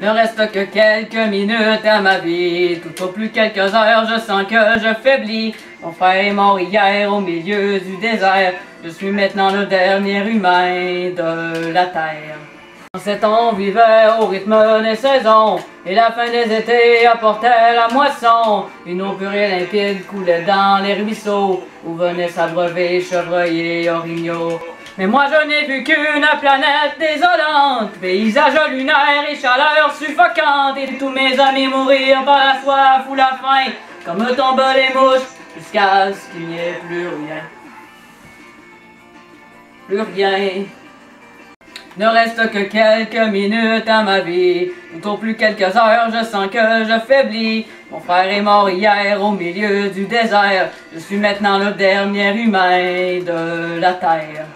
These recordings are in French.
Ne reste que quelques minutes à ma vie. Tout au plus quelques heures, je sens que je faiblis. Mon frère est mort hier au milieu du désert. Je suis maintenant le dernier humain de la terre. En ces temps, on vivait au rythme des saisons, et la fin des étés apportait la moisson. Une eau pure et limpide coulait dans les ruisseaux, où venaient s'abreuver chevreuils et orignaux. Mais moi je n'ai vu qu'une planète désolante, paysage lunaire et chaleur suffocante, et tous mes amis mourir par la soif ou la faim, comme tombent les mouches, jusqu'à ce qu'il n'y ait plus rien. Plus rien. Ne reste que quelques minutes à ma vie. Tout au plus quelques heures, je sens que je faiblis. Mon frère est mort hier au milieu du désert. Je suis maintenant le dernier humain de la terre.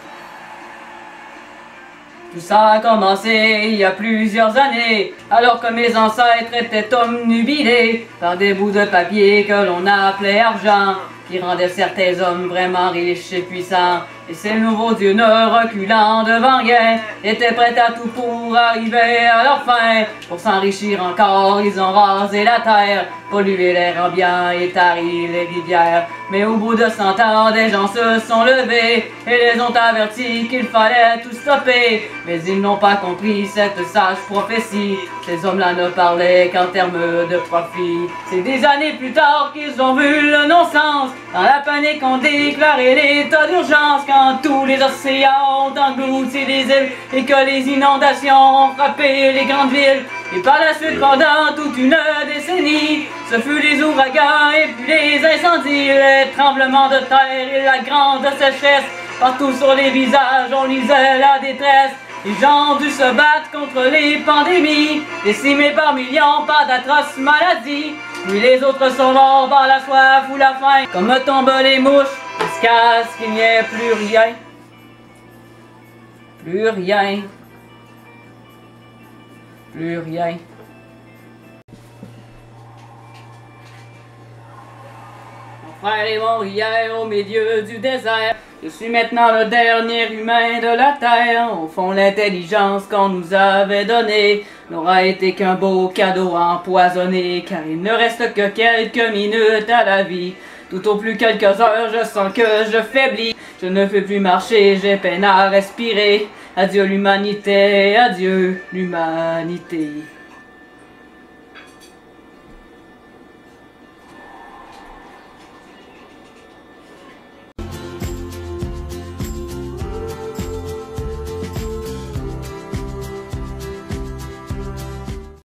Tout ça a commencé il y a plusieurs années, alors que mes ancêtres étaient omnubilés par des bouts de papier que l'on appelait argent, qui rendaient certains hommes vraiment riches et puissants. Et ces nouveaux dieux, ne reculant devant rien, étaient prêts à tout pour arriver à leur fin. Pour s'enrichir encore, ils ont rasé la terre, pollué l'air ambiant et tari les rivières. Mais au bout de 100 ans, des gens se sont levés et les ont avertis qu'il fallait tout stopper. Mais ils n'ont pas compris cette sage prophétie. Ces hommes-là ne parlaient qu'en termes de profit. C'est des années plus tard qu'ils ont vu le non-sens. Dans la panique, on déclarait l'état d'urgence. Quand tous les océans ont englouti les îles et que les inondations ont frappé les grandes villes. Et par la suite, pendant toute une décennie, ce fut les ouragans et puis les incendies, les tremblements de terre et la grande sécheresse. Partout sur les visages, on lisait la détresse. Les gens ont dû se battre contre les pandémies, décimés par millions par d'atroces maladies. Puis les autres sont morts par la soif ou la faim, comme tombent les mouches, jusqu'à ce qu'il n'y ait plus rien. Plus rien. Plus rien. Mon frère est mort hier au milieu du désert. Je suis maintenant le dernier humain de la terre. Au fond, l'intelligence qu'on nous avait donnée n'aura été qu'un beau cadeau empoisonné, car il ne reste que quelques minutes à la vie. Tout au plus quelques heures, je sens que je faiblis. Je ne peux plus marcher, j'ai peine à respirer. Adieu l'humanité, adieu l'humanité.